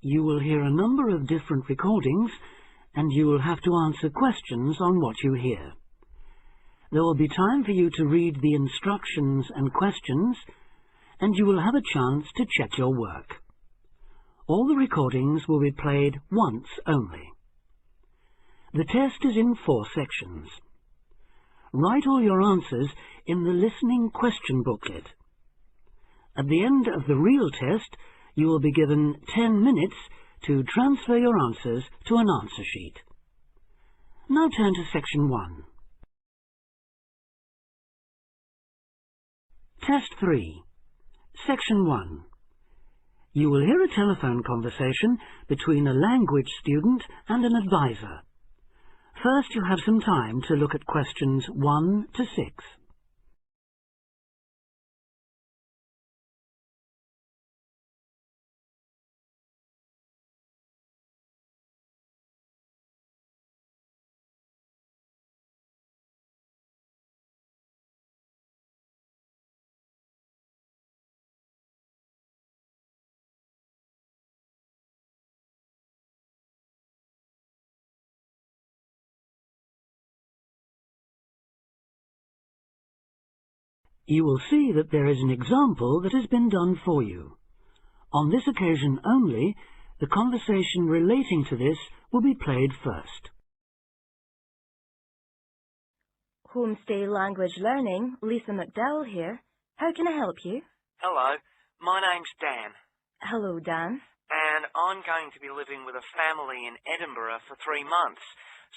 You will hear a number of different recordings, and you will have to answer questions on what you hear. There will be time for you to read the instructions and questions, and you will have a chance to check your work. All the recordings will be played once only. The test is in 4 sections. Write all your answers in the listening question booklet. At the end of the real test, you will be given 10 minutes to transfer your answers to an answer sheet. Now turn to Section 1. Test 3. Section 1. You will hear a telephone conversation between a language student and an advisor. First, you have some time to look at questions 1 to 6. You will see that there is an example that has been done for you. On this occasion only, the conversation relating to this will be played first. Homestay Language Learning, Lisa McDowell here. How can I help you? Hello, my name's Dan. Hello, Dan. And I'm going to be living with a family in Edinburgh for 3 months,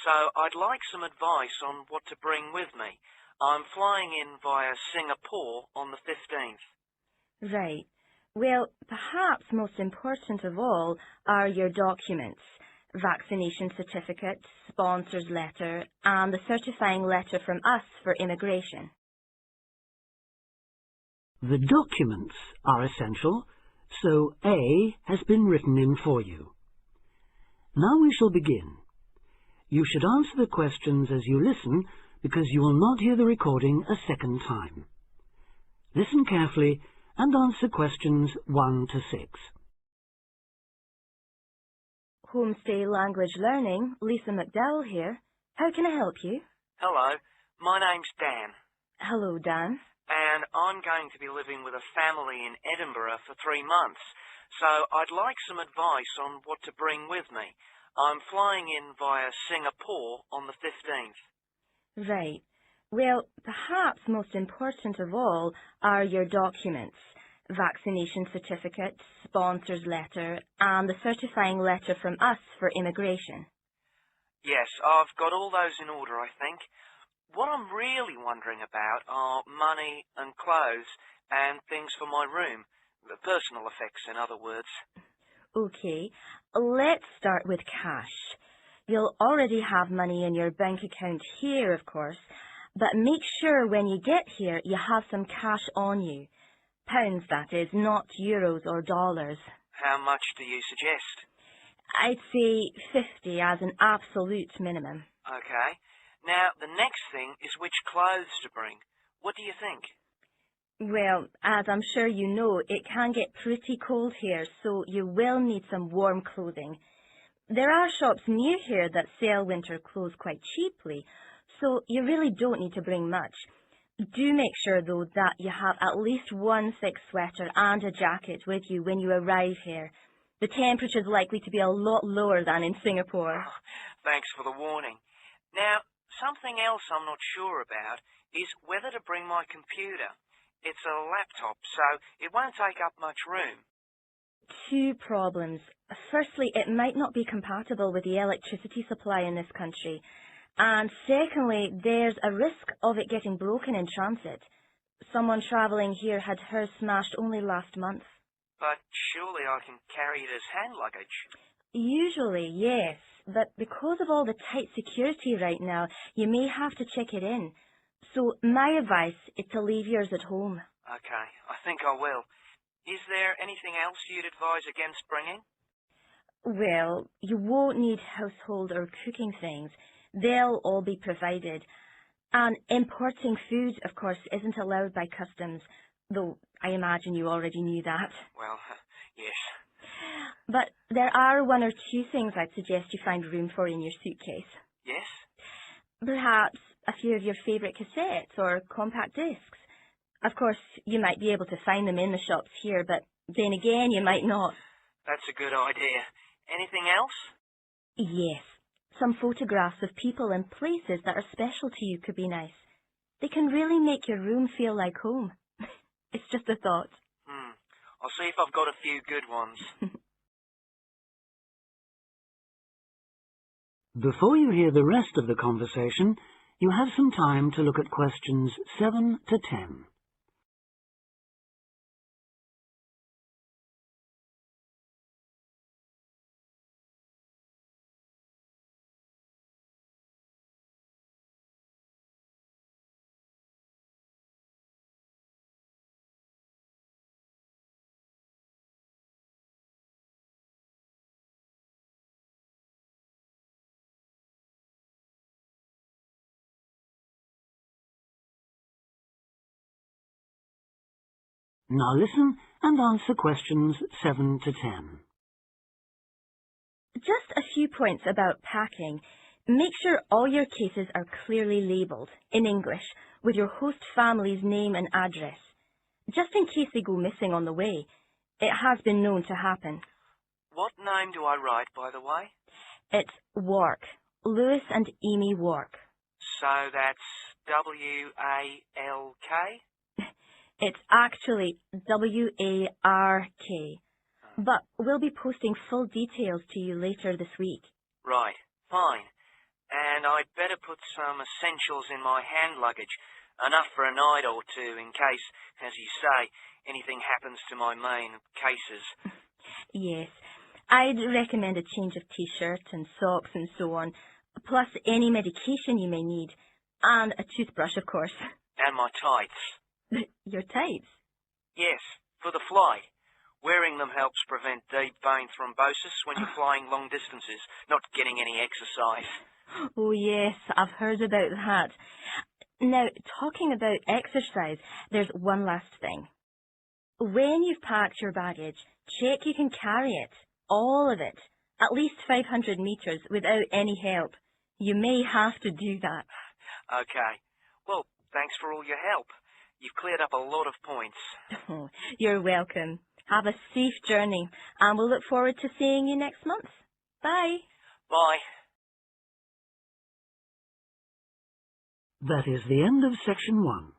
so I'd like some advice on what to bring with me. I'm flying in via Singapore on the 15th. Right. Well, perhaps most important of all are your documents, vaccination certificate, sponsor's letter, and the certifying letter from us for immigration. The documents are essential, so A has been written in for you. Now we shall begin. You should answer the questions as you listen, because you will not hear the recording a second time. Listen carefully and answer questions 1 to 6. Homestay Language Learning, Lisa McDowell here. How can I help you? Hello, my name's Dan. Hello, Dan. And I'm going to be living with a family in Edinburgh for 3 months, so I'd like some advice on what to bring with me. I'm flying in via Singapore on the 15th. Right. Well, perhaps most important of all are your documents, vaccination certificate, sponsor's letter, and the certifying letter from us for immigration. Yes, I've got all those in order, I think. What I'm really wondering about are money and clothes and things for my room. The personal effects, in other words. Okay, let's start with cash. You'll already have money in your bank account here, of course, but make sure when you get here you have some cash on you. Pounds, that is, not euros or dollars. How much do you suggest? I'd say 50 as an absolute minimum. Okay. Now, the next thing is which clothes to bring. What do you think? Well, as I'm sure you know, it can get pretty cold here, so you will need some warm clothing. There are shops near here that sell winter clothes quite cheaply, so you really don't need to bring much. Do make sure, though, that you have at least one thick sweater and a jacket with you when you arrive here. The temperature's likely to be a lot lower than in Singapore. Oh, thanks for the warning. Now, something else I'm not sure about is whether to bring my computer. It's a laptop, so it won't take up much room. 2 problems. Firstly, it might not be compatible with the electricity supply in this country. And secondly, there's a risk of it getting broken in transit. Someone travelling here had hers smashed only last month. But surely I can carry it as hand luggage. Usually, yes. But because of all the tight security right now, you may have to check it in. So my advice is to leave yours at home. Okay, I think I will. Is there anything else you'd advise against bringing? Well, you won't need household or cooking things. They'll all be provided. And importing food, of course, isn't allowed by customs, though I imagine you already knew that. Well, yes. But the There are one or two things I'd suggest you find room for in your suitcase. Yes? Perhaps a few of your favourite cassettes or compact discs. Of course, you might be able to find them in the shops here, but then again, you might not. That's a good idea. Anything else? Yes. Some photographs of people and places that are special to you could be nice. They can really make your room feel like home. It's just a thought. I'll see if I've got a few good ones. Before you hear the rest of the conversation, you have some time to look at questions 7 to 10. Now listen and answer questions 7 to 10. Just a few points about packing. Make sure all your cases are clearly labelled, in English, with your host family's name and address, just in case they go missing on the way. It has been known to happen. What name do I write, by the way? It's Wark. Lewis and Amy Wark. So that's W-A-L-K? It's actually W-A-R-K. But we'll be posting full details to you later this week. Right, fine. And I'd better put some essentials in my hand luggage, enough for a night or two in case, as you say, anything happens to my main cases. Yes, I'd recommend a change of t-shirt and socks and so on, plus any medication you may need, and a toothbrush, of course. And my tights. Your tights? Yes, for the flight. Wearing them helps prevent deep vein thrombosis when you're flying long distances, not getting any exercise. Oh yes, I've heard about that. Now, talking about exercise, there's one last thing. When you've packed your baggage, check you can carry it, all of it, at least 500 metres without any help. You may have to do that. Okay. Well, thanks for all your help. You've cleared up a lot of points. Oh, you're welcome. Have a safe journey, and we'll look forward to seeing you next month. Bye. Bye. That is the end of section 1.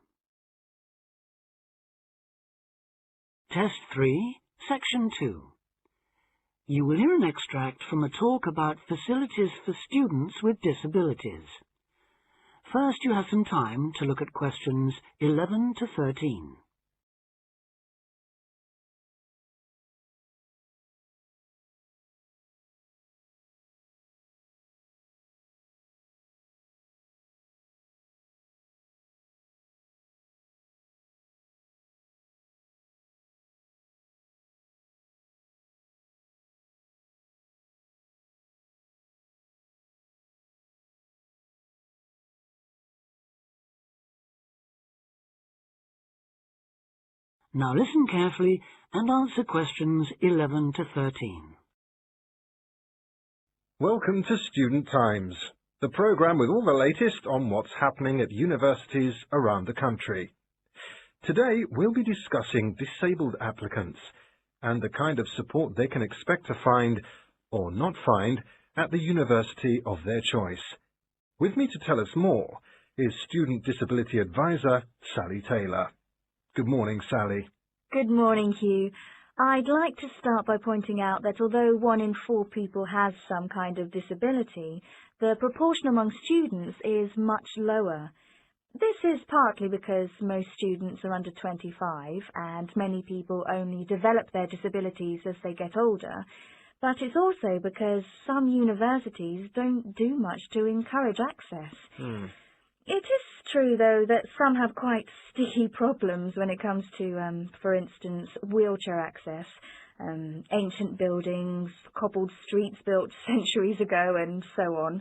Test 3, section 2. You will hear an extract from a talk about facilities for students with disabilities. First, you have some time to look at questions 11 to 13. Now listen carefully and answer questions 11 to 13. Welcome to Student Times, the programme with all the latest on what's happening at universities around the country. Today we'll be discussing disabled applicants and the kind of support they can expect to find, or not find, at the university of their choice. With me to tell us more is Student Disability Advisor Sally Taylor. Good morning, Sally. Good morning, Hugh. I'd like to start by pointing out that although 1 in 4 people has some kind of disability, the proportion among students is much lower. This is partly because most students are under 25 and many people only develop their disabilities as they get older, but it's also because some universities don't do much to encourage access. It is true, though, that some have quite sticky problems when it comes to, for instance, wheelchair access, ancient buildings, cobbled streets built centuries ago, and so on.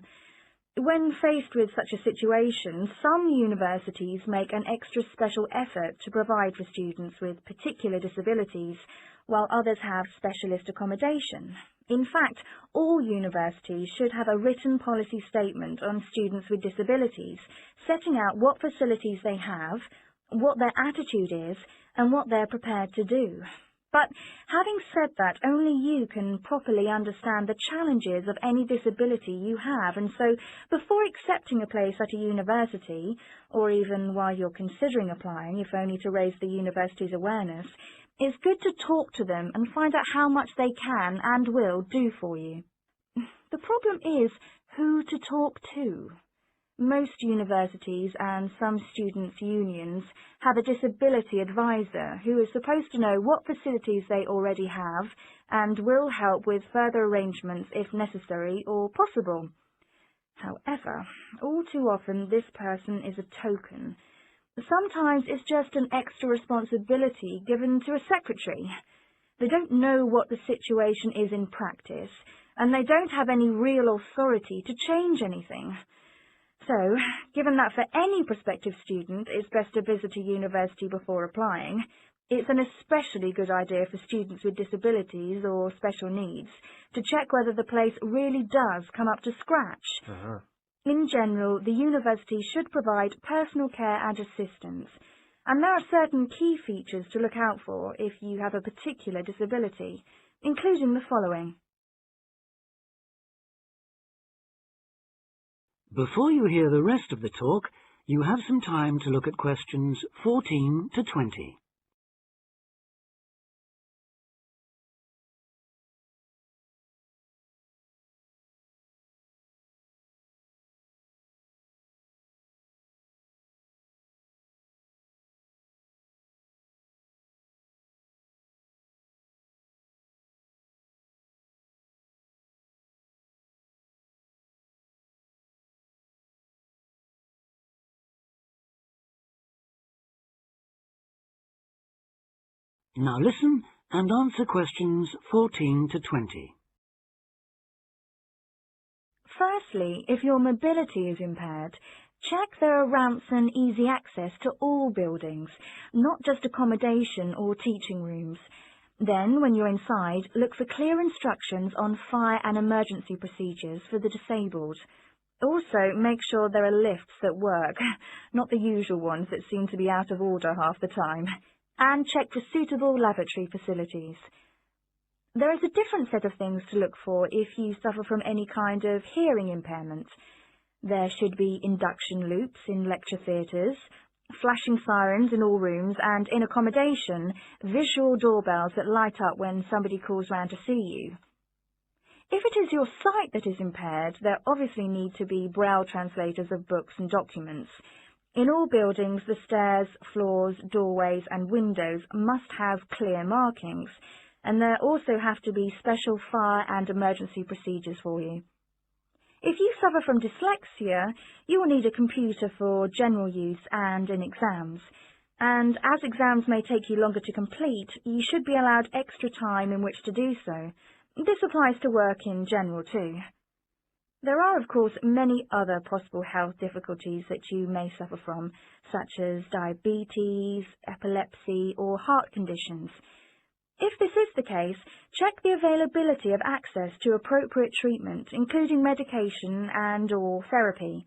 When faced with such a situation, some universities make an extra special effort to provide for students with particular disabilities, while others have specialist accommodation. In fact, all universities should have a written policy statement on students with disabilities, setting out what facilities they have, what their attitude is, and what they're prepared to do. But having said that, only you can properly understand the challenges of any disability you have, and so before accepting a place at a university, or even while you're considering applying, if only to raise the university's awareness, it's good to talk to them and find out how much they can and will do for you. The problem is who to talk to. Most universities and some students' unions have a disability advisor who is supposed to know what facilities they already have and will help with further arrangements if necessary or possible. However, all too often this person is a token. Sometimes it's just an extra responsibility given to a secretary. They don't know what the situation is in practice, and they don't have any real authority to change anything. So, given that for any prospective student it's best to visit a university before applying, it's an especially good idea for students with disabilities or special needs to check whether the place really does come up to scratch. In general, the university should provide personal care and assistance, and there are certain key features to look out for if you have a particular disability, including the following. Before you hear the rest of the talk, you have some time to look at questions 14 to 20. Now listen and answer questions 14 to 20. Firstly, if your mobility is impaired, check there are ramps and easy access to all buildings, not just accommodation or teaching rooms. Then, when you're inside, look for clear instructions on fire and emergency procedures for the disabled. Also, make sure there are lifts that work, not the usual ones that seem to be out of order half the time. And check for suitable lavatory facilities. There is a different set of things to look for if you suffer from any kind of hearing impairment. There should be induction loops in lecture theatres, flashing sirens in all rooms, and in accommodation, visual doorbells that light up when somebody calls round to see you. If it is your sight that is impaired, there obviously need to be braille translators of books and documents. In all buildings, the stairs, floors, doorways and windows must have clear markings, and there also have to be special fire and emergency procedures for you. If you suffer from dyslexia, you will need a computer for general use and in exams, and as exams may take you longer to complete, you should be allowed extra time in which to do so. This applies to work in general too. There are, of course, many other possible health difficulties that you may suffer from, such as diabetes, epilepsy, or heart conditions. If this is the case, check the availability of access to appropriate treatment, including medication and/or therapy.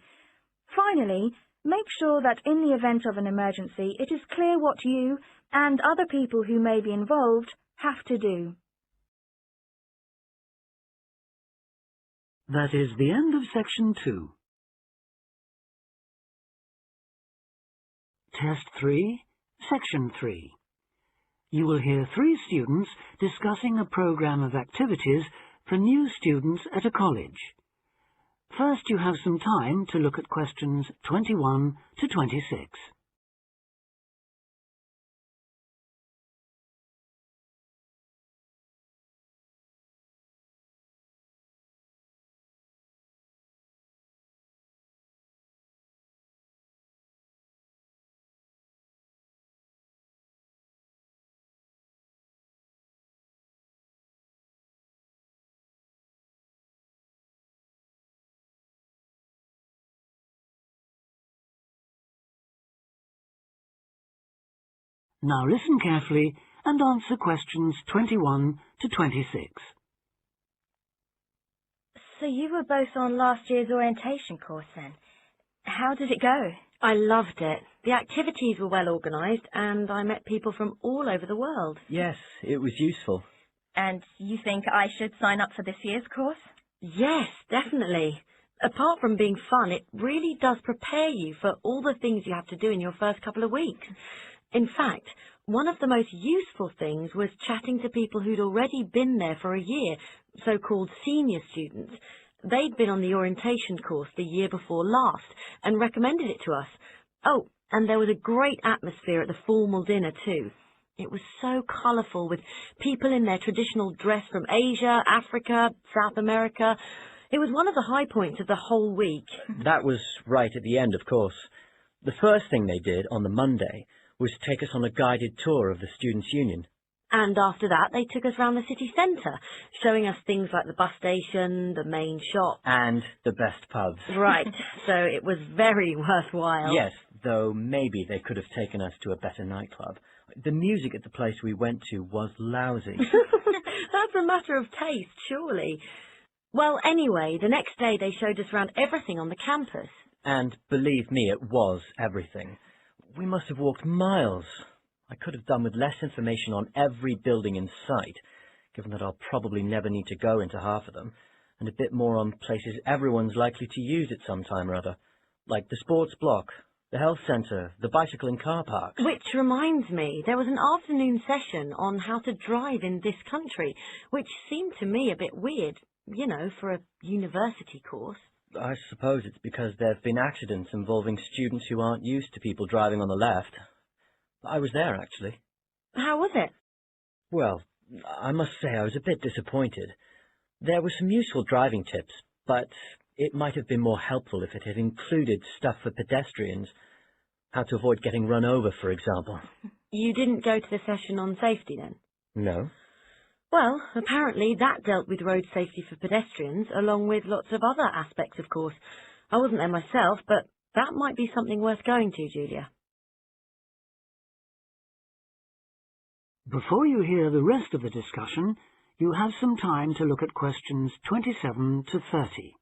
Finally, make sure that in the event of an emergency, it is clear what you and other people who may be involved have to do. That is the end of section 2. Test 3, section 3. You will hear 3 students discussing a program of activities for new students at a college. First, you have some time to look at questions 21 to 26. Now listen carefully and answer questions 21 to 26. So you were both on last year's orientation course then. How did it go? I loved it. The activities were well organised and I met people from all over the world. Yes, it was useful. And you think I should sign up for this year's course? Yes, definitely. Apart from being fun, it really does prepare you for all the things you have to do in your first couple of weeks. In fact, one of the most useful things was chatting to people who'd already been there for a year, so-called senior students. They'd been on the orientation course the year before last and recommended it to us. Oh, and there was a great atmosphere at the formal dinner too. It was so colourful with people in their traditional dress from Asia, Africa, South America. It was one of the high points of the whole week. That was right at the end, of course. The first thing they did on the Monday was take us on a guided tour of the Students' Union. And after that, they took us round the city centre, showing us things like the bus station, the main shop. And the best pubs. Right, so it was very worthwhile. Yes, though maybe they could have taken us to a better nightclub. The music at the place we went to was lousy. That's a matter of taste, surely. Well, anyway, the next day they showed us round everything on the campus. And believe me, it was everything. We must have walked miles. I could have done with less information on every building in sight, given that I'll probably never need to go into half of them, and a bit more on places everyone's likely to use at some time or other, like the sports block, the health centre, the bicycle and car parks. Which reminds me, there was an afternoon session on how to drive in this country, which seemed to me a bit weird, you know, for a university course. I suppose it's because there have been accidents involving students who aren't used to people driving on the left. I was there, actually. How was it? Well, I must say I was a bit disappointed. There were some useful driving tips, but it might have been more helpful if it had included stuff for pedestrians. How to avoid getting run over, for example. You didn't go to the session on safety then? No. Well, apparently that dealt with road safety for pedestrians, along with lots of other aspects, of course. I wasn't there myself, but that might be something worth going to, Julia. Before you hear the rest of the discussion, you have some time to look at questions 27 to 30.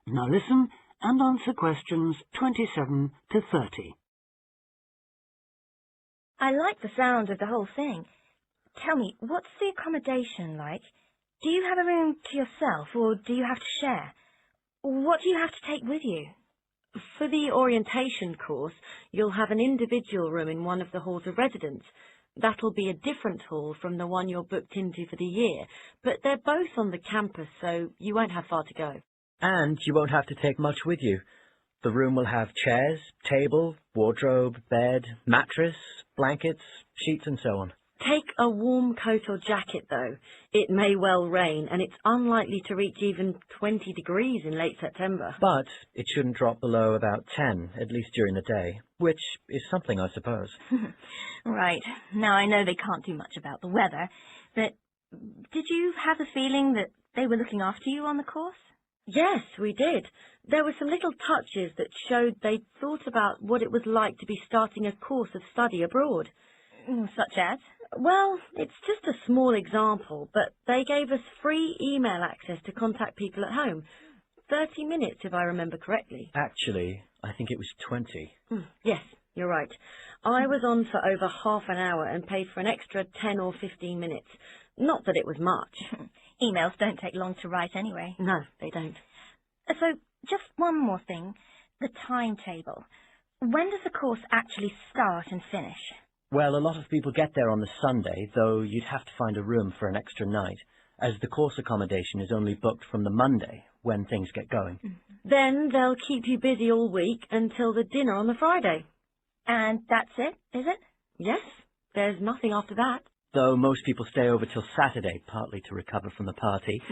Now listen and answer questions 27 to 30. I like the sound of the whole thing. Tell me, what's the accommodation like? Do you have a room to yourself, or do you have to share? What do you have to take with you? For the orientation course, you'll have an individual room in one of the halls of residence. That'll be a different hall from the one you're booked into for the year, but they're both on the campus, so you won't have far to go. And you won't have to take much with you. The room will have chairs, table, wardrobe, bed, mattress, blankets, sheets and so on. Take a warm coat or jacket, though. It may well rain, and it's unlikely to reach even 20 degrees in late September. But it shouldn't drop below about 10, at least during the day, which is something, I suppose. Right. Now, I know they can't do much about the weather, but did you have the feeling that they were looking after you on the course? Yes, we did. There were some little touches that showed they'd thought about what it was like to be starting a course of study abroad. Such as? Well, it's just a small example, but they gave us free email access to contact people at home. 30 minutes, if I remember correctly. Actually, I think it was 20. Yes, you're right. I was on for over half an hour and paid for an extra 10 or 15 minutes. Not that it was much. Emails don't take long to write anyway. No, they don't. So, just one more thing. The timetable. When does the course actually start and finish? Well, a lot of people get there on the Sunday, though you'd have to find a room for an extra night, as the course accommodation is only booked from the Monday, when things get going. Then they'll keep you busy all week until the dinner on the Friday. And that's it, is it? Yes, there's nothing after that. though most people stay over till Saturday, partly to recover from the party,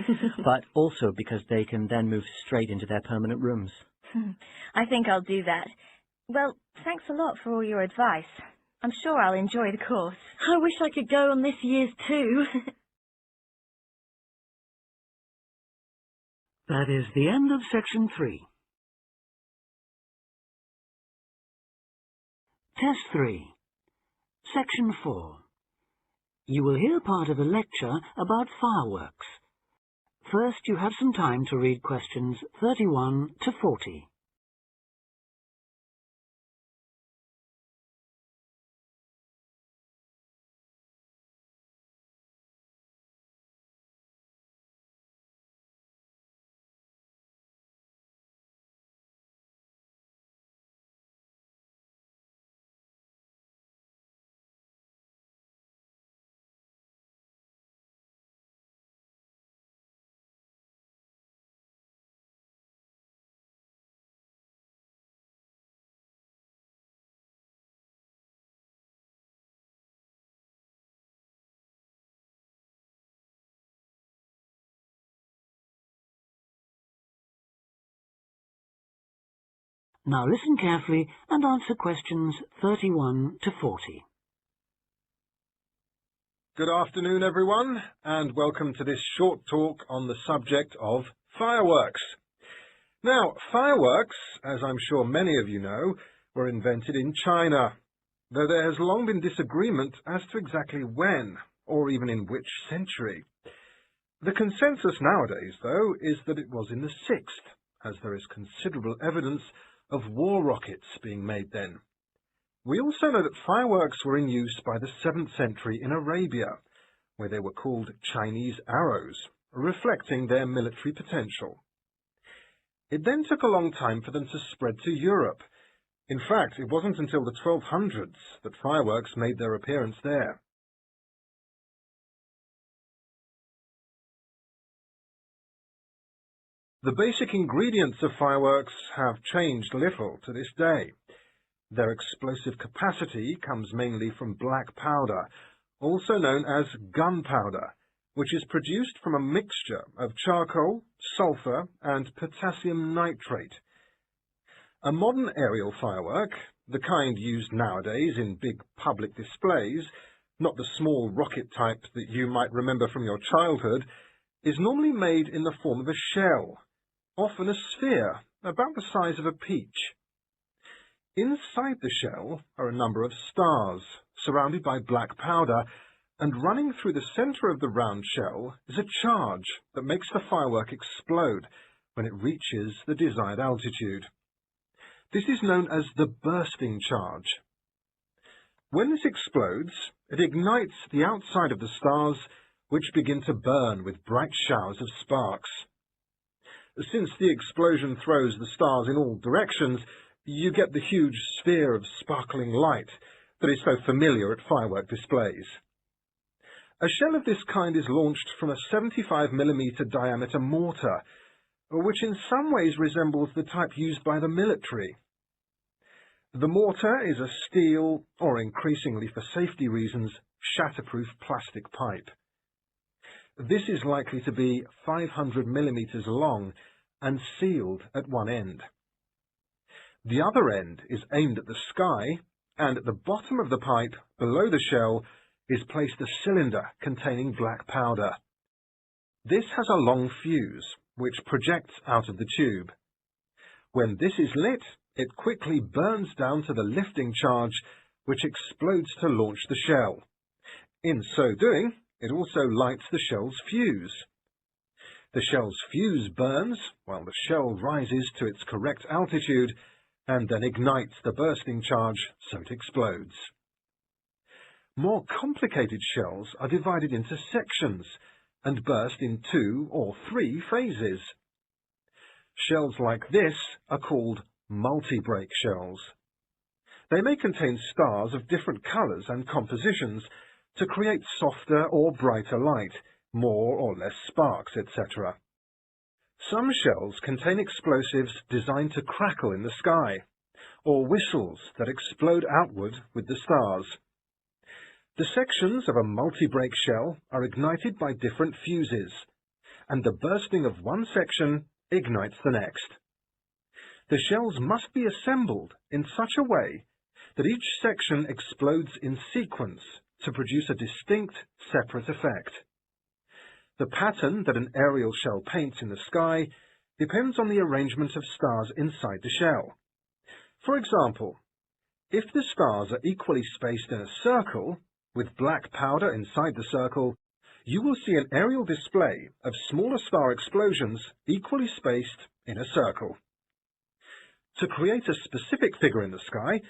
but also because they can then move straight into their permanent rooms. I think I'll do that. Well, thanks a lot for all your advice. I'm sure I'll enjoy the course. I wish I could go on this year's too. That is the end of section 3. Test 3. Section 4. You will hear part of a lecture about fireworks. First, you have some time to read questions 31 to 40. Now listen carefully and answer questions 31 to 40. Good afternoon, everyone, and welcome to this short talk on the subject of fireworks. Now, fireworks, as I'm sure many of you know, were invented in China, though there has long been disagreement as to exactly when, or even in which century. The consensus nowadays, though, is that it was in the 6th, as there is considerable evidence of war rockets being made then. We also know that fireworks were in use by the 7th century in Arabia, where they were called Chinese arrows, reflecting their military potential. It then took a long time for them to spread to Europe. In fact, it wasn't until the 1200s that fireworks made their appearance there. The basic ingredients of fireworks have changed little to this day. Their explosive capacity comes mainly from black powder, also known as gunpowder, which is produced from a mixture of charcoal, sulfur, and potassium nitrate. A modern aerial firework, the kind used nowadays in big public displays, not the small rocket type that you might remember from your childhood, is normally made in the form of a shell, often a sphere about the size of a peach. Inside the shell are a number of stars, surrounded by black powder, and running through the center of the round shell is a charge that makes the firework explode when it reaches the desired altitude. This is known as the bursting charge. When this explodes, it ignites the outside of the stars, which begin to burn with bright showers of sparks. Since the explosion throws the stars in all directions, you get the huge sphere of sparkling light that is so familiar at firework displays. A shell of this kind is launched from a 75mm diameter mortar, which in some ways resembles the type used by the military. The mortar is a steel, or increasingly for safety reasons, shatterproof plastic pipe. This is likely to be 500mm long and sealed at one end. The other end is aimed at the sky, and at the bottom of the pipe, below the shell, is placed a cylinder containing black powder. This has a long fuse, which projects out of the tube. When this is lit, it quickly burns down to the lifting charge, which explodes to launch the shell. In so doing, it also lights the shell's fuse. The shell's fuse burns while the shell rises to its correct altitude and then ignites the bursting charge so it explodes. More complicated shells are divided into sections and burst in 2 or 3 phases. Shells like this are called multi-break shells. They may contain stars of different colours and compositions to create softer or brighter light, more or less sparks, etc. Some shells contain explosives designed to crackle in the sky, or whistles that explode outward with the stars. The sections of a multi-break shell are ignited by different fuses, and the bursting of one section ignites the next. The shells must be assembled in such a way that each section explodes in sequence to produce a distinct, separate effect. The pattern that an aerial shell paints in the sky depends on the arrangement of stars inside the shell. For example, if the stars are equally spaced in a circle, with black powder inside the circle, you will see an aerial display of smaller star explosions equally spaced in a circle. To create a specific figure in the sky,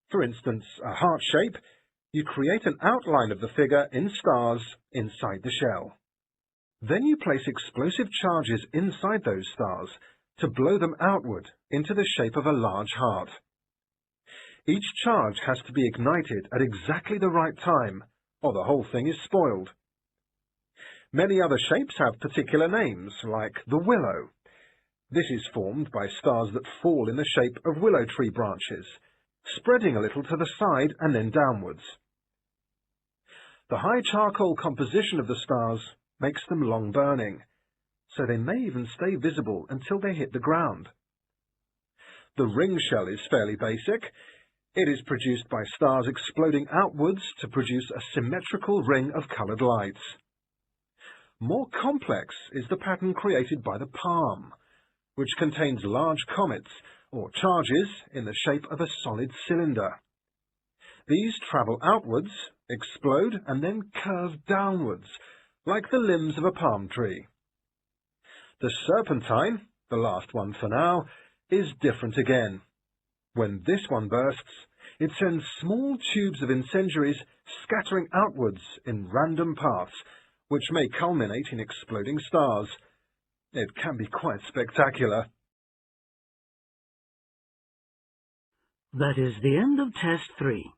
for instance a heart shape, you create an outline of the figure in stars inside the shell. Then you place explosive charges inside those stars to blow them outward into the shape of a large heart. Each charge has to be ignited at exactly the right time, or the whole thing is spoiled. Many other shapes have particular names, like the willow. This is formed by stars that fall in the shape of willow tree branches, spreading a little to the side and then downwards. The high charcoal composition of the stars makes them long burning, so they may even stay visible until they hit the ground. The ring shell is fairly basic. It is produced by stars exploding outwards to produce a symmetrical ring of coloured lights. More complex is the pattern created by the palm, which contains large comets, or charges, in the shape of a solid cylinder. These travel outwards, explode, and then curve downwards, like the limbs of a palm tree. The serpentine, the last one for now, is different again. When this one bursts, it sends small tubes of incendiaries scattering outwards in random paths, which may culminate in exploding stars. It can be quite spectacular. That is the end of Test 3.